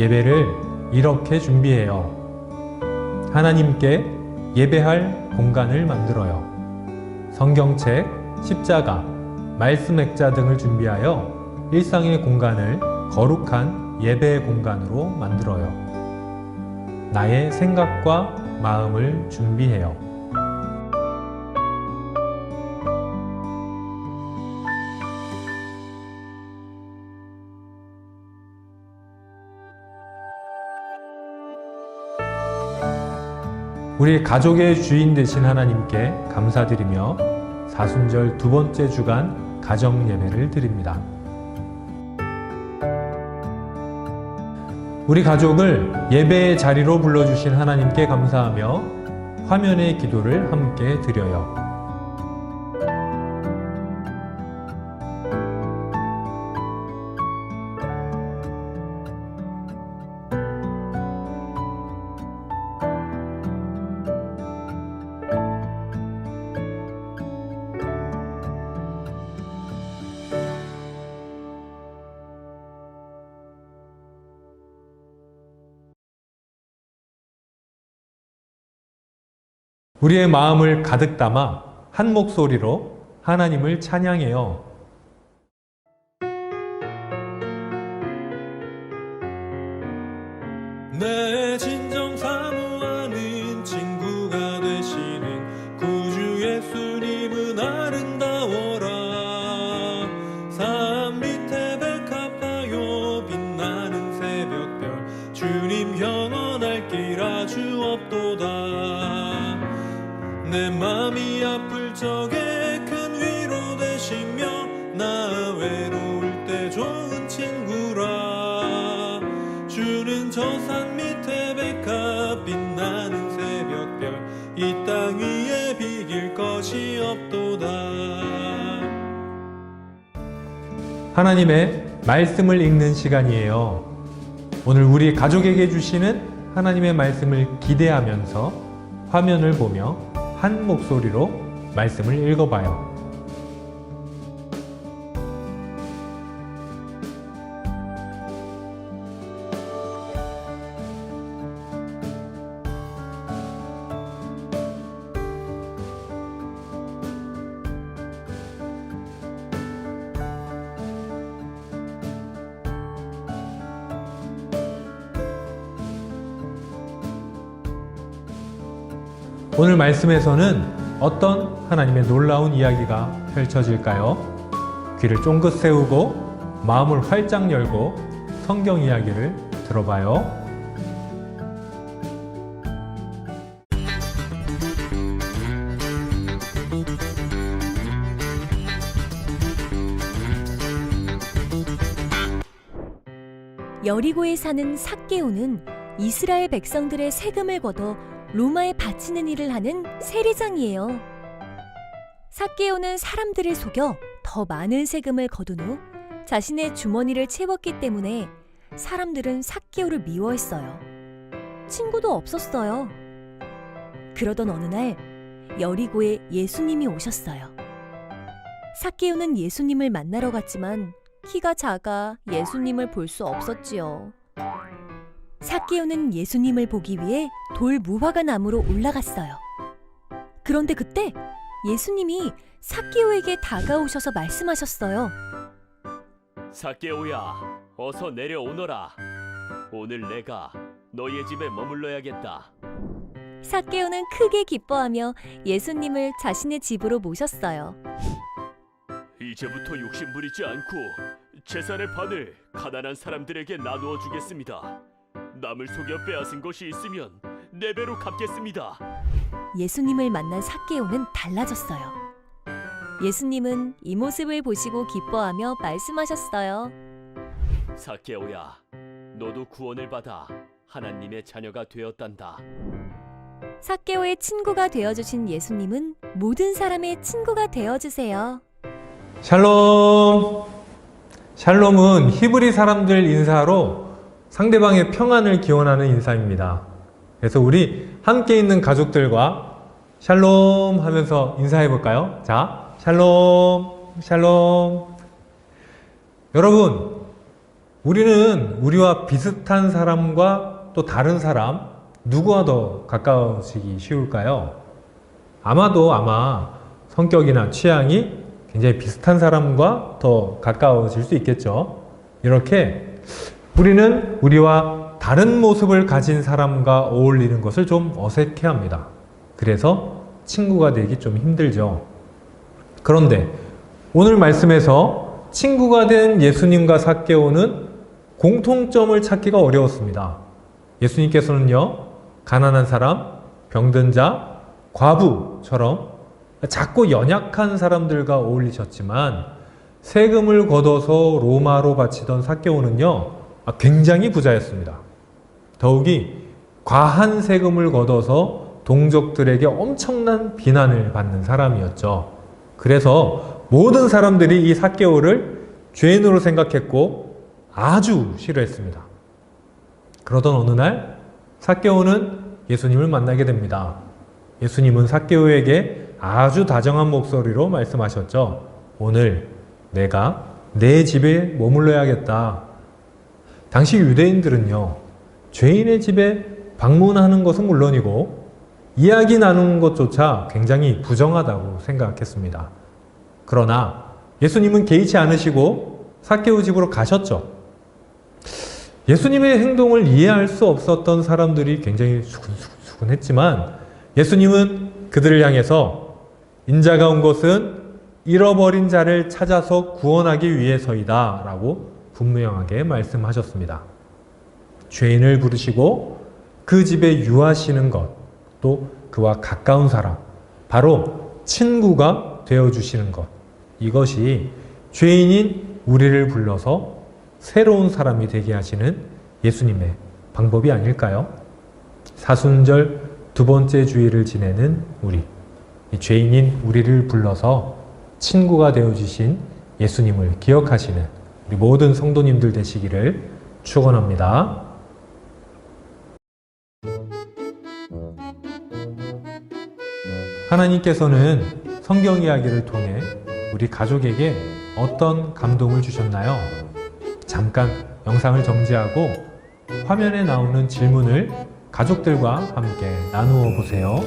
예배를 이렇게 준비해요. 하나님께 예배할 공간을 만들어요. 성경책, 십자가, 말씀 액자 등을 준비하여 일상의 공간을 거룩한 예배의 공간으로 만들어요. 나의 생각과 마음을 준비해요. 우리 가족의 주인 되신 하나님께 감사드리며 사순절 두 번째 주간 가정 예배를 드립니다. 우리 가족을 예배의 자리로 불러주신 하나님께 감사하며 화면의 기도를 함께 드려요. 우리의 마음을 가득 담아 한 목소리로 하나님을 찬양해요. 내 진정 사모하는 친구가 되시는 구주 예수님은 아름다워라. 산 밑에 백합하여 빛나는 새벽별 주님 영원할 길 아주 없도다. 내 맘이 아플 적에 큰 위로 되시며 나 외로울 때 좋은 친구라. 주는 저 산 밑에 백합 빛나는 새벽별 이 땅 위에 비길 것이 없도다. 하나님의 말씀을 읽는 시간이에요. 오늘 우리 가족에게 주시는 하나님의 말씀을 기대하면서 화면을 보며 한 목소리로 말씀을 읽어봐요. 오늘 말씀에서는 어떤 하나님의 놀라운 이야기가 펼쳐질까요? 귀를 쫑긋 세우고 마음을 활짝 열고 성경 이야기를 들어봐요. 여리고에 사는 삭개오는 이스라엘 백성들의 세금을 걷어 로마에 바치는 일을 하는 세리장이에요. 삭개오는 사람들을 속여 더 많은 세금을 거둔 후 자신의 주머니를 채웠기 때문에 사람들은 삭개오를 미워했어요. 친구도 없었어요. 그러던 어느 날 여리고에 예수님이 오셨어요. 삭개오는 예수님을 만나러 갔지만 키가 작아 예수님을 볼 수 없었지요. 삭개오는 예수님을 보기 위해 돌 무화과 나무로 올라갔어요. 그런데 그때 예수님이 삭개오에게 다가오셔서 말씀하셨어요. 삭개오야, 어서 내려오너라. 오늘 내가 너의 집에 머물러야겠다. 삭개오는 크게 기뻐하며 예수님을 자신의 집으로 모셨어요. 이제부터 욕심 부리지 않고 재산의 반을 가난한 사람들에게 나누어 주겠습니다. 남을 속여 빼앗은 것이 있으면 4배로 갚겠습니다. 예수님을 만난 삭개오는 달라졌어요. 예수님은 이 모습을 보시고 기뻐하며 말씀하셨어요. 삭개오야, 너도 구원을 받아 하나님의 자녀가 되었단다. 삭개오의 친구가 되어주신 예수님은 모든 사람의 친구가 되어주세요. 샬롬! 샬롬은 히브리 사람들 인사로 상대방의 평안을 기원하는 인사입니다. 그래서 우리 함께 있는 가족들과 샬롬 하면서 인사해 볼까요? 자, 샬롬, 샬롬. 여러분, 우리는 우리와 비슷한 사람과 또 다른 사람, 누구와 더 가까워지기 쉬울까요? 아마 성격이나 취향이 굉장히 비슷한 사람과 더 가까워질 수 있겠죠. 이렇게 우리는 우리와 다른 모습을 가진 사람과 어울리는 것을 좀 어색해 합니다. 그래서 친구가 되기 좀 힘들죠. 그런데 오늘 말씀에서 친구가 된 예수님과 삭개오는 공통점을 찾기가 어려웠습니다. 예수님께서는요, 가난한 사람, 병든 자, 과부처럼 작고 연약한 사람들과 어울리셨지만 세금을 걷어서 로마로 바치던 삭개오는요, 굉장히 부자였습니다. 더욱이 과한 세금을 걷어서 동족들에게 엄청난 비난을 받는 사람이었죠. 그래서 모든 사람들이 이 삭개오를 죄인으로 생각했고 아주 싫어했습니다. 그러던 어느 날 삭개오는 예수님을 만나게 됩니다. 예수님은 삭개오에게 아주 다정한 목소리로 말씀하셨죠. 오늘 내가 내 집에 머물러야겠다. 당시 유대인들은요, 죄인의 집에 방문하는 것은 물론이고 이야기 나누는 것조차 굉장히 부정하다고 생각했습니다. 그러나 예수님은 개의치 않으시고 삭개오 집으로 가셨죠. 예수님의 행동을 이해할 수 없었던 사람들이 굉장히 수근수근했지만 예수님은 그들을 향해서 인자가 온 것은 잃어버린 자를 찾아서 구원하기 위해서이다 라고 분명하게 말씀하셨습니다. 죄인을 부르시고 그 집에 유하시는 것, 또 그와 가까운 사람, 바로 친구가 되어주시는 것, 이것이 죄인인 우리를 불러서 새로운 사람이 되게 하시는 예수님의 방법이 아닐까요? 사순절 두 번째 주일을 지내는 우리, 이 죄인인 우리를 불러서 친구가 되어주신 예수님을 기억하시는 우리 모든 성도님들 되시기를 축원합니다. 하나님께서는 성경 이야기를 통해 우리 가족에게 어떤 감동을 주셨나요? 잠깐 영상을 정지하고 화면에 나오는 질문을 가족들과 함께 나누어 보세요.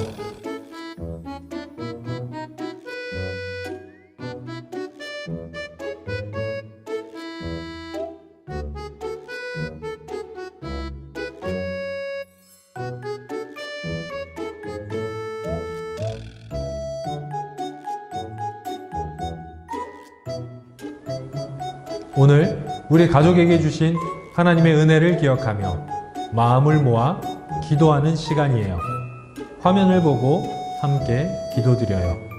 오늘 우리 가족에게 주신 하나님의 은혜를 기억하며 마음을 모아 기도하는 시간이에요. 화면을 보고 함께 기도드려요.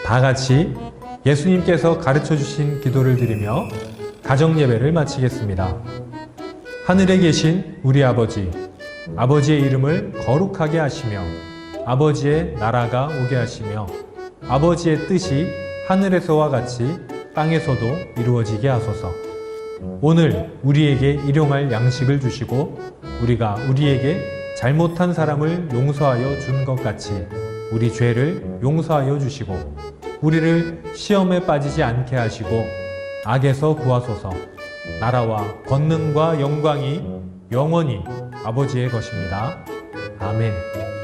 다 같이 예수님께서 가르쳐 주신 기도를 드리며 가정 예배를 마치겠습니다. 하늘에 계신 우리 아버지, 아버지의 이름을 거룩하게 하시며 아버지의 나라가 오게 하시며 아버지의 뜻이 하늘에서와 같이 땅에서도 이루어지게 하소서. 오늘 우리에게 일용할 양식을 주시고 우리가 우리에게 잘못한 사람을 용서하여 준 것 같이 우리 죄를 용서하여 주시고 우리를 시험에 빠지지 않게 하시고 악에서 구하소서. 나라와 권능과 영광이 영원히 아버지의 것입니다. 아멘.